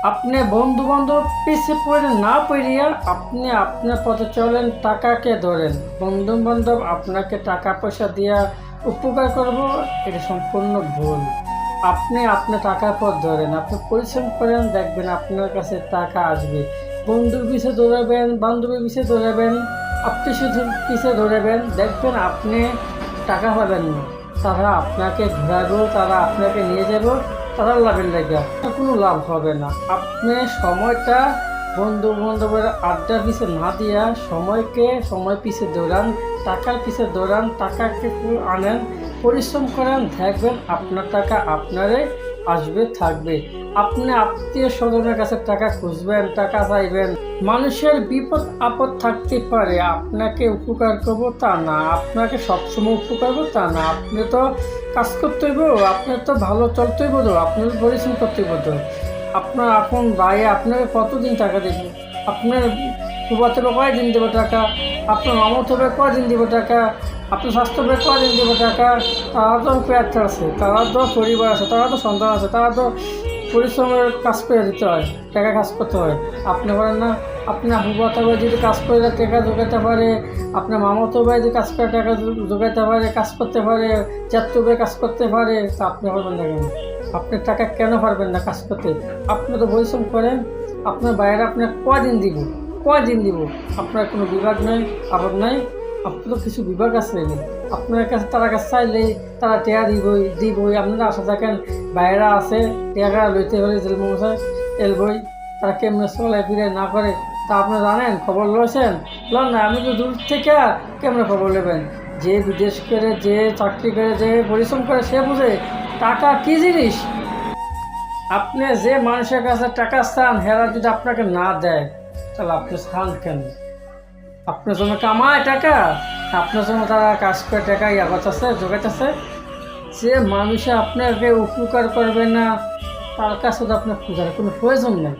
আপনি বন্ধু বান্ধব পিছিয়ে পড়ে না পড়িয়া আপনি আপনার পথে চলেন, টাকাকে ধরেন। বন্ধু বান্ধব আপনাকে টাকা পয়সা দিয়া উপকার করব, এটা সম্পূর্ণ ভুল। আপনি আপনার টাকার পথ ধরেন, আপনি পরিশ্রম করেন, দেখবেন আপনার কাছে টাকা আসবে। বন্ধুর পিছিয়ে দৌড়াবেন, বান্ধবীর পিছিয়ে দৌড়াবেন, আত্মীয় স্বজনের পিছিয়ে দৌড়াবেন, দেখবেন আপনি টাকা পাবেন না। তারা আপনাকে ঘোরাবো, তারা আপনাকে নিয়ে যাবো, তারা লাভের লেগে কোনো লাভ হবে না। আপনি সময়টা বন্ধু বান্ধবের আড্ডা পিছে না দিয়া সময় পিছে দৌড়ান, টাকার পিছে দৌড়ান, টাকাকে আনেন, পরিশ্রম করেন, দেখবেন আপনার টাকা আপনারে আসবে, থাকবে। আপনি আত্মীয় স্বজনের কাছে টাকা খুঁজবেন, টাকা চাইবেন। মানুষের বিপদ আপদ থাকতে পারে, আপনাকে উপকার করবো তা না, আপনাকে সবসময় উপকার করবো তা না। আপনি তো কাজ করতে হইব, আপনার তো ভালো চলতে হইব, তো আপনার পরিশ্রম করতে হইব। তো আপনার আপন ভাই আপনাকে কতদিন টাকা দেবে? আপনার ফুফাতো ভাই কয়দিন দেবো টাকা? আপনার মামাতো ভাই কয়দিন দেবো টাকা? আপনার স্বাস্থ্য ভাই কয়দিন দেবো টাকা? তারা তো পেট আছে, তারা তো পরিবার আছে, তারা তো সন্তান আছে, তারা তো পরিশ্রমের কাজ করে দিতে হয়, টাকা কাজ করতে হয়। আপনি করেন না? আপনার ফুফাতো ভাই যদি কাজ করে টাকা জোগাতে পারে, আপনার মামাতো ভাই যদি কাজ করে টাকা জোগাতে পারে, কাজ করতে পারে, চাত্তু ভাই কাজ করতে পারে, তা আপনি পারবেন না কেন? আপনার টাকা কেন পারবেন না কাজ করতে? আপনি তো পরিশ্রম করেন। আপনার বাইরে আপনার কয়দিন দিব? আপনার কোনো বিভাগ নাই, আবার নাই। আপনার কিছু বিভাগ আছে, আপনার কাছে তারা কাছে চাইলে তারা টেয়া দিবই। আপনারা আশা থাকেন বাইরে আছে, টেয়া লইতে হলে জেল মশাই এলবই। তারা কেমনে চলে ফিরে না করে তা আপনি জানেন? খবর লইছেন? লন না, আমি তো দূর থেকে কেমনে খবর নেবেন? যে বিদেশ করে, যে চাকরি করে, যে পরিশ্রম করে, সে বুঝে টাকা কী জিনিস। আপনি যে মানুষের কাছে টাকা চান, হেরা যদি আপনাকে না দেয়, তাহলে আপনি চান কেন? আপনার জন্য কামায় টাকা, আপনার জন্য তারা কাজ করে টাকা ইয়াগাচ্ছে, জোগাইতেছে। যে মানুষে আপনাকে উপকার করবে না, তার কাছে তো আপনার পূজার কোনো প্রয়োজন নেই।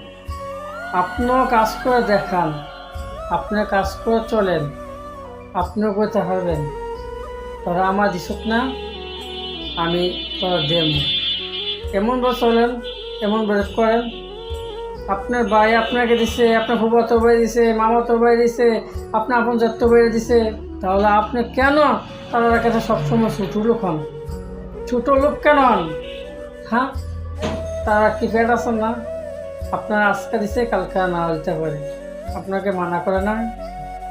আপনিও কাজ করে দেখান, আপনি কাজ করে চলেন, আপনিও করতে পারবেন। তারা আমার দিছত না, আমি তারা দেব। এমনভাবে চলেন, এমনভাবে করেন। আপনার ভাই আপনাকে দিছে, আপনার ফুফাতো ভাই দিছে, মামাতো ভাই দিছে, আপনার আপন জাত্য ভাই দিছে, তাহলে আপনি কেন তাদের কাছে সবসময় ছোটো লোক হন? ছোটো লোক কেন হন? হ্যাঁ, তারা কি ফেট আছেন না? আপনার আজকে দিছে, কালকে না দিতে পারে, আপনাকে মানা করে না।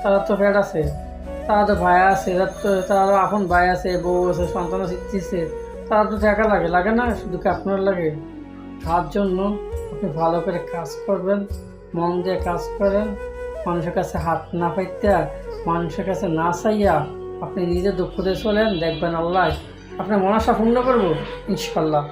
তারা তো ফেট আছে, তারা তো ভাই আছে, তারা তো আপন ভাই আছে, বউ আছে, সন্তান দিচ্ছে, তারা তো টাকা লাগে না? শুধু কি আপনার লাগে? তার জন্য আপনি ভালো করে কাজ করবেন, মন দিয়ে কাজ করেন। মানুষের কাছে হাত না পাইতে, মানুষের কাছে না চাইয়া আপনি নিজে দুঃখ দিয়ে চলেন, দেখবেন আল্লাহ আপনার মনসা পূর্ণ করবো ইনশাল্লাহ।